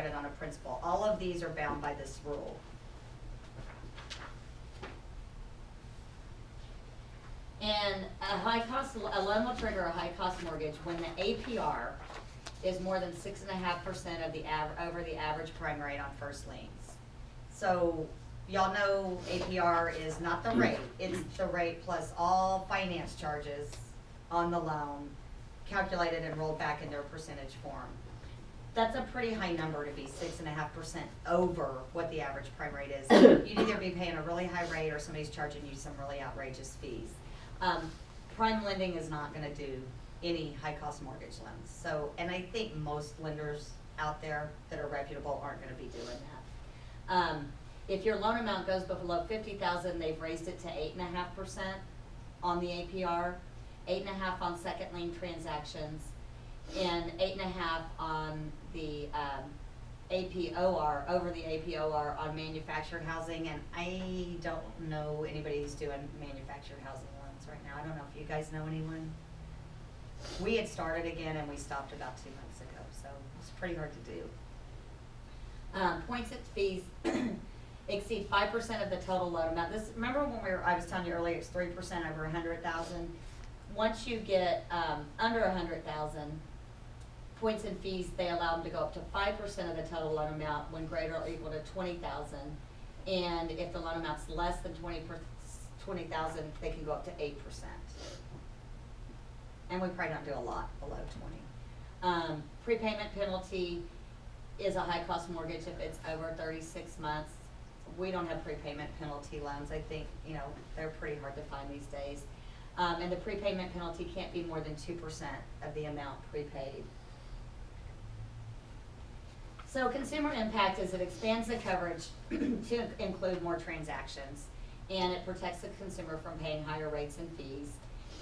credit on a principal. All of these are bound by this rule. And a loan will trigger a high cost mortgage when the APR is more than 6.5% of the over the average prime rate on first liens. So y'all know APR is not the rate, it's the rate plus all finance charges on the loan calculated and rolled back in their percentage form. That's a pretty high number to be 6.5% over what the average prime rate is. You'd either be paying a really high rate or somebody's charging you some really outrageous fees. Prime lending is not going to do any high cost mortgage loans. So, and I think most lenders out there that are reputable aren't going to be doing that. If your loan amount goes below $50,000, they've raised it to 8.5% on the APR, 8.5% on second lien transactions, and 8.5% on the APOR, over the APOR on manufactured housing. And I don't know anybody who's doing manufactured housing loans right now. I don't know if you guys know anyone. We had started again and we stopped about 2 months ago, so it's pretty hard to do. Points and fees exceed 5% of the total loan amount. This, remember when I was telling you earlier, it's 3% over 100,000. Once you get under 100,000, points and fees, they allow them to go up to 5% of the total loan amount when greater or equal to 20,000. And if the loan amount's less than 20,000, they can go up to 8%. And we probably don't do a lot below 20. Prepayment penalty is a high cost mortgage if it's over 36 months. We don't have prepayment penalty loans. I think, you know, they're pretty hard to find these days. And the prepayment penalty can't be more than 2% of the amount prepaid. So consumer impact is it expands the coverage to include more transactions, and it protects the consumer from paying higher rates and fees.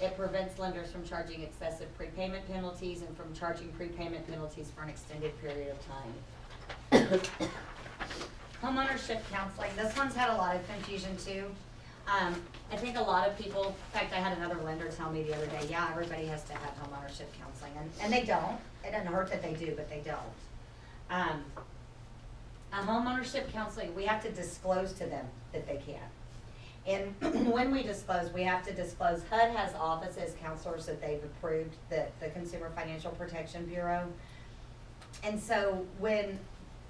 It prevents lenders from charging excessive prepayment penalties and from charging prepayment penalties for an extended period of time. Homeownership counseling. This one's had a lot of confusion too. I think a lot of people, in fact, I had another lender tell me the other day, yeah, everybody has to have homeownership counseling, and they don't. It doesn't hurt that they do, but they don't. A homeownership counseling, we have to disclose to them that they can. And when we disclose, we have to disclose, HUD has offices, counselors that they've approved, the Consumer Financial Protection Bureau. And so when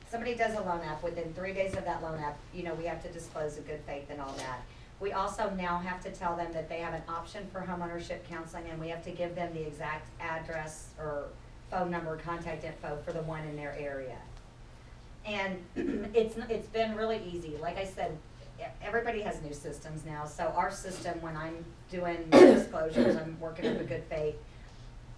somebody does a loan app, within 3 days of that loan app, you know, we have to disclose a good faith and all that. We also now have to tell them that they have an option for homeownership counseling, and we have to give them the exact address or phone number, contact info for the one in their area. And it's been really easy. Like I said, everybody has new systems now. So our system, when I'm doing disclosures, I'm working up a good faith,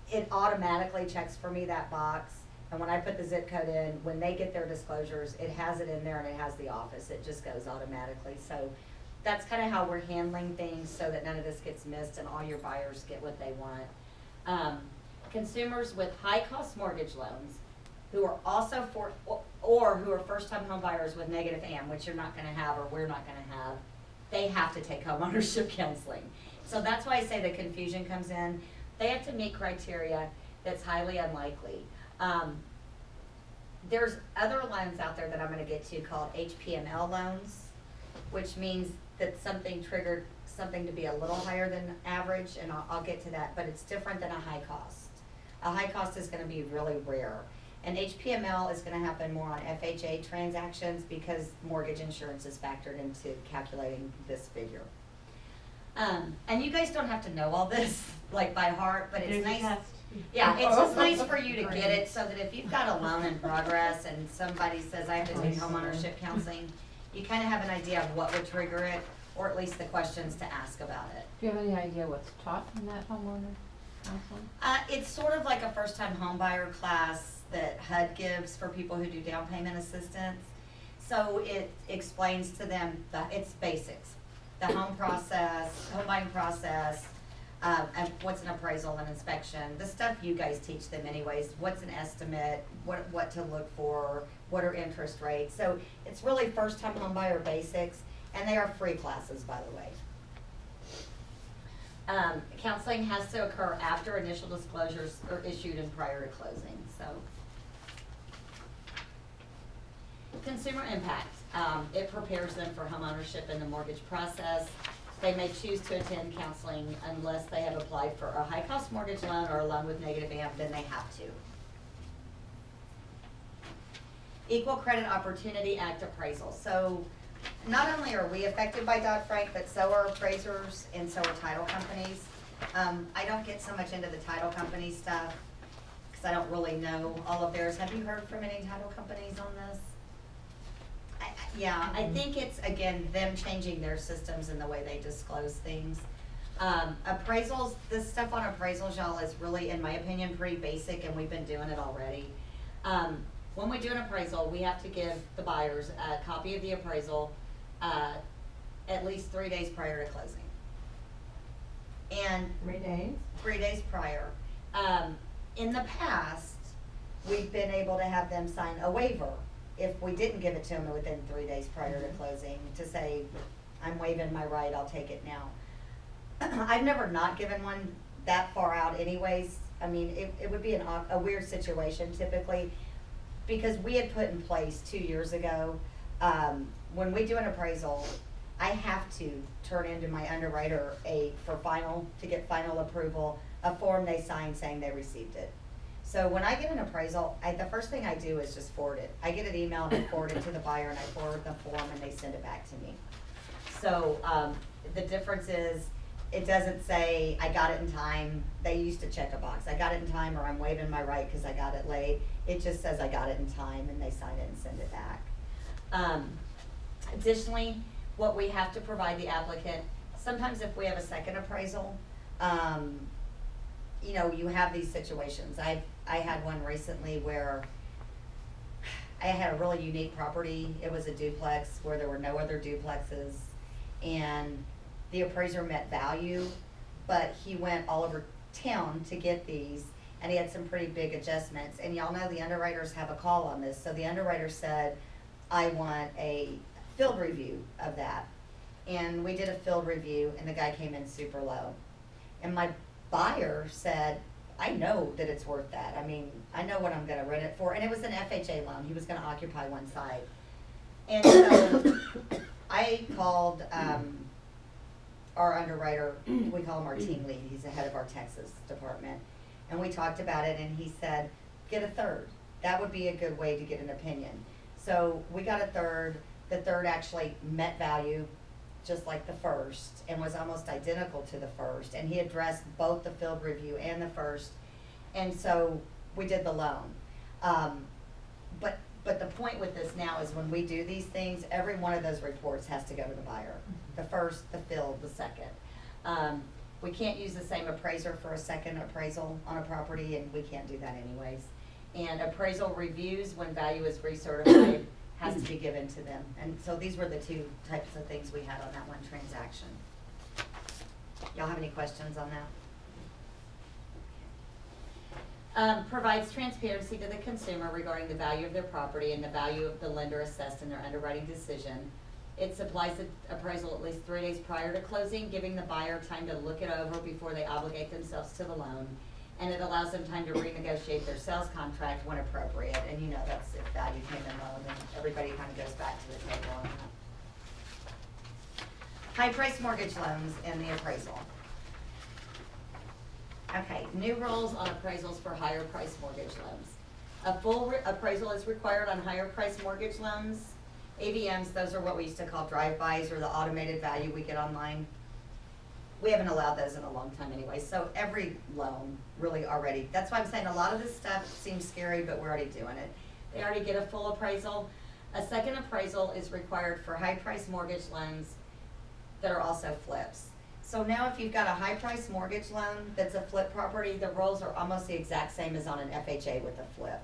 it automatically checks for me that box. And when I put the zip code in, when they get their disclosures, it has it in there and it has the office. It just goes automatically. So that's kind of how we're handling things so that none of this gets missed and all your buyers get what they want. Consumers with high cost mortgage loans who are also or who are first time home buyers with negative AM, which you're not going to have or we're not going to have, they have to take home ownership counseling. So that's why I say the confusion comes in. They have to meet criteria that's highly unlikely. There's other loans out there that I'm going to get to called HPML loans, which means that something triggered something to be a little higher than average, and I'll get to that, but it's different than a high cost. A high cost is going to be really rare. And HPML is going to happen more on FHA transactions because mortgage insurance is factored into calculating this figure. And you guys don't have to know all this like by heart, but it's nice. Yeah, it's just nice for you to get it so that if you've got a loan in progress and somebody says I have to take homeownership counseling, you kind of have an idea of what would trigger it, or at least the questions to ask about it. Do you have any idea what's taught in that homeowner counseling? It's sort of like a first-time home buyer class that HUD gives for people who do down payment assistance. So it explains to them it's basics, the home process, home buying process, and what's an appraisal and inspection, the stuff you guys teach them anyways, what's an estimate, what to look for, what are interest rates. So it's really first-time home buyer basics, and they are free classes, by the way. Counseling has to occur after initial disclosures are issued and prior to closing. So Consumer impact, it prepares them for homeownership in the mortgage process. They may choose to attend counseling unless they have applied for a high-cost mortgage loan or a loan with negative AMP, then they have to. Equal Credit Opportunity Act appraisal. So not only are we affected by Dodd-Frank, but so are appraisers and so are title companies. I don't get so much into the title company stuff because I don't really know all of theirs. Have you heard from any title companies on this? Yeah, I think it's, again, them changing their systems and the way they disclose things. Appraisals, this stuff on appraisals, y'all, is really, in my opinion, pretty basic, and we've been doing it already. When we do an appraisal, we have to give the buyers a copy of the appraisal at least 3 days prior to closing. And 3 days? 3 days prior. In the past, we've been able to have them sign a waiver if we didn't give it to them within 3 days prior to closing, to say, I'm waiving my right, I'll take it now. I've never not given one that far out anyways. I mean, it would be a weird situation typically, because we had put in place 2 years ago, when we do an appraisal, I have to turn into my underwriter to get final approval, a form they sign saying they received it. So when I get an appraisal, the first thing I do is just forward it. I get an email and I forward it to the buyer and I forward the form and they send it back to me. So the difference is, it doesn't say I got it in time. They used to check a box. I got it in time, or I'm waiving my right because I got it late. It just says I got it in time and they sign it and send it back. Additionally, what we have to provide the applicant, sometimes if we have a second appraisal, you know, you have these situations. I had one recently where I had a really unique property. It was a duplex where there were no other duplexes, and the appraiser met value, but he went all over town to get these, and he had some pretty big adjustments. And y'all know the underwriters have a call on this. So the underwriter said, I want a field review of that. And we did a field review, and the guy came in super low. And my buyer said, I know that it's worth that. I mean, I know what I'm gonna rent it for. And it was an FHA loan. He was gonna occupy one side. And so I called our underwriter, we call him our team lead. He's the head of our Texas department. And we talked about it, and he said, get a third. That would be a good way to get an opinion. So we got a third. The third actually met value, just like the first, and was almost identical to the first. And he addressed both the field review and the first. And so we did the loan. But the point with this now is, when we do these things, every one of those reports has to go to the buyer. The first, the field, the second. We can't use the same appraiser for a second appraisal on a property, and we can't do that anyways. And appraisal reviews, when value is recertified, has to be given to them. And so these were the two types of things we had on that one transaction. Y'all have any questions on that? Provides transparency to the consumer regarding the value of their property and the value of the lender assessed in their underwriting decision. It supplies the appraisal at least 3 days prior to closing, giving the buyer time to look it over before they obligate themselves to the loan. And it allows them time to renegotiate their sales contract when appropriate. And you know, that's if value came in low, then everybody kind of goes back to the table on that. High price mortgage loans and the appraisal. Okay, new rules on appraisals for higher price mortgage loans. A full appraisal is required on higher price mortgage loans. AVMs, those are what we used to call drive-bys, or the automated value we get online. We haven't allowed those in a long time anyway, so every loan really already, that's why I'm saying a lot of this stuff seems scary, but we're already doing it. They already get a full appraisal. A second appraisal is required for high price mortgage loans that are also flips. So now if you've got a high price mortgage loan that's a flip property, the rules are almost the exact same as on an FHA with a flip.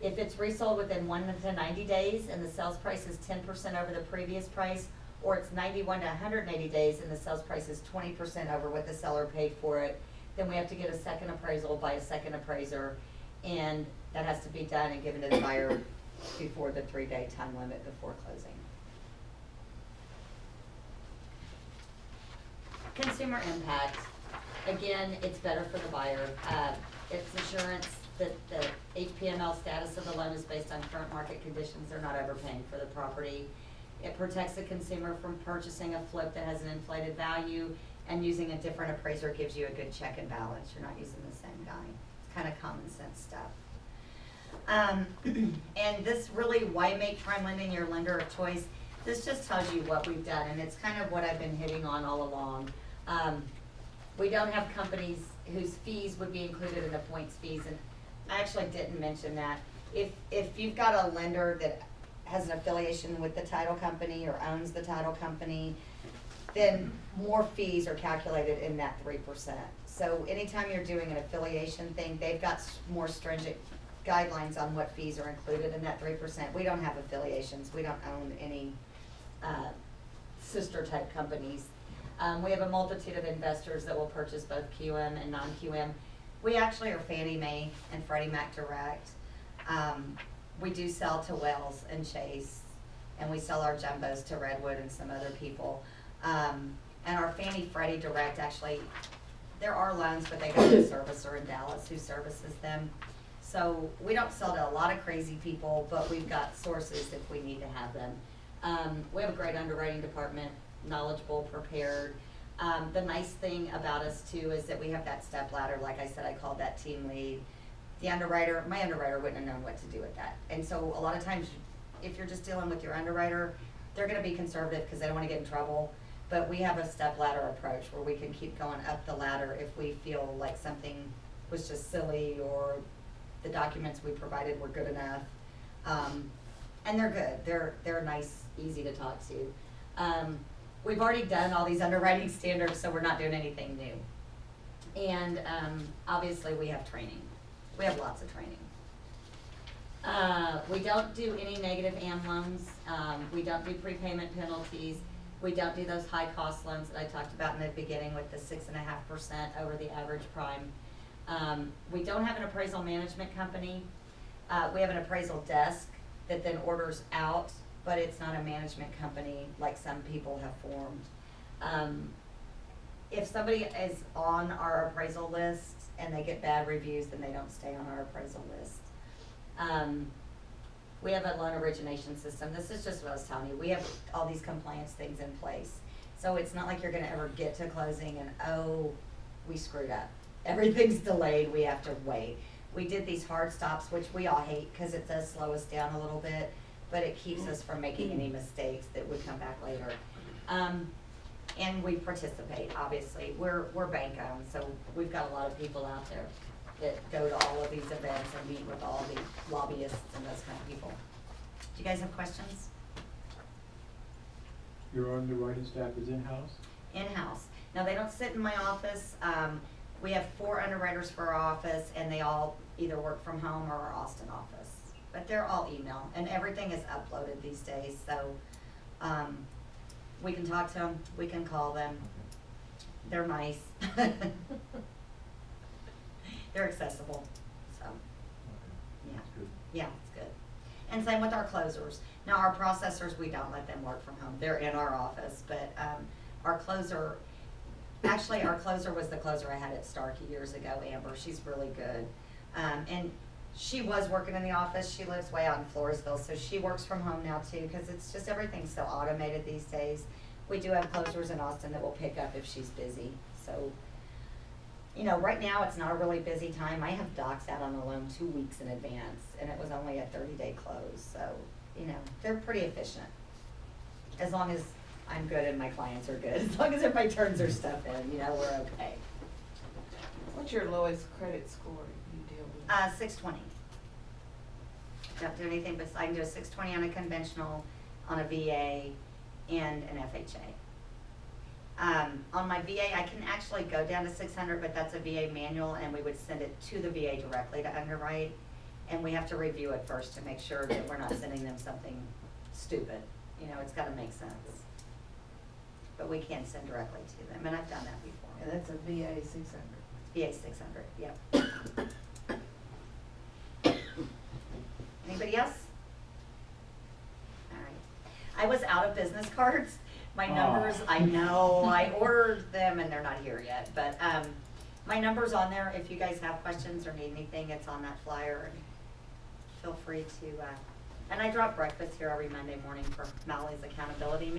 If it's resold within 1 to 90 days and the sales price is 10% over the previous price, or it's 91 to 180 days and the sales price is 20% over what the seller paid for it, then we have to get a second appraisal by a second appraiser, and that has to be done and given to the buyer before the 3-day time limit before closing. Consumer impact. Again, it's better for the buyer. It's insurance. the HPML status of the loan is based on current market conditions. They're not overpaying for the property. It protects the consumer from purchasing a flip that has an inflated value, and using a different appraiser gives you a good check and balance. You're not using the same guy. It's kind of common sense stuff. And this really, why make prime lending your lender of choice? This just tells you what we've done, and it's kind of what I've been hitting on all along. We don't have companies whose fees would be included in the points fees, and I actually didn't mention that. If you've got a lender that has an affiliation with the title company or owns the title company, then more fees are calculated in that 3%. So anytime you're doing an affiliation thing, they've got more stringent guidelines on what fees are included in that 3%. We don't have affiliations. We don't own any sister type companies. We have a multitude of investors that will purchase both QM and non-QM. We actually are Fannie Mae and Freddie Mac Direct. We do sell to Wells and Chase, and we sell our jumbos to Redwood and some other people. And our Fannie Freddie Direct, actually, there are loans, but they got a servicer in Dallas who services them. So we don't sell to a lot of crazy people, but we've got sources if we need to have them. We have a great underwriting department, knowledgeable, prepared. The nice thing about us too is that we have that step ladder. Like I said, I called that team lead. The underwriter, my underwriter wouldn't have known what to do with that. And so a lot of times, if you're just dealing with your underwriter, they're gonna be conservative because they don't wanna get in trouble. But we have a step ladder approach where we can keep going up the ladder if we feel like something was just silly or the documents we provided were good enough. And they're good, they're nice, easy to talk to. We've already done all these underwriting standards, so we're not doing anything new. And obviously we have training. We have lots of training. We don't do any negative AM loans. We don't do prepayment penalties. We don't do those high cost loans that I talked about in the beginning with the 6.5% over the average prime. We don't have an appraisal management company. We have an appraisal desk that then orders out, but it's not a management company like some people have formed. If somebody is on our appraisal list and they get bad reviews, then they don't stay on our appraisal list. We have a loan origination system. This is just what I was telling you. We have all these compliance things in place. So it's not like you're gonna ever get to closing and, oh, we screwed up. Everything's delayed, we have to wait. We did these hard stops, which we all hate because it does slow us down a little bit, but it keeps us from making any mistakes that would come back later. And we participate, obviously. We're bank owned, so we've got a lot of people out there that go to all of these events and meet with all the lobbyists and those kind of people. Do you guys have questions? Your underwriting staff is in-house? In-house. Now, they don't sit in my office. We have 4 underwriters for our office, and they all either work from home or our Austin office. But they're all email, and everything is uploaded these days, so we can talk to them, we can call them. They're nice. They're accessible, so, yeah. That's good. Yeah, it's good. And same with our closers. Now, our processors, we don't let them work from home. They're in our office, but our closer, actually, our closer was the closer I had at Starkey years ago, Amber. She's really good. And she was working in the office. She lives way out in Floresville, so she works from home now too, because it's just everything's so automated these days. We do have closers in Austin that will pick up if she's busy. So, you know, right now it's not a really busy time. I have docs out on the loan 2 weeks in advance, and it was only a 30-day close. So, you know, they're pretty efficient. As long as I'm good and my clients are good. As long as everybody turns their stuff in, you know, we're okay. What's your lowest credit score you deal with? 620. Don't do anything, but I can do a 620 on a conventional, on a VA, and an FHA. On my VA, I can actually go down to 600, but that's a VA manual, and we would send it to the VA directly to underwrite, and we have to review it first to make sure that we're not sending them something stupid. You know, it's got to make sense. But we can send directly to them, and I've done that before. And that's a VA 600. VA 600, yep. Anybody else? All right. I was out of business cards. My numbers, I know, I ordered them and they're not here yet, but My number's on there, if you guys have questions or need anything, it's on that flyer, and feel free to, and I drop breakfast here every Monday morning for Mallory's accountability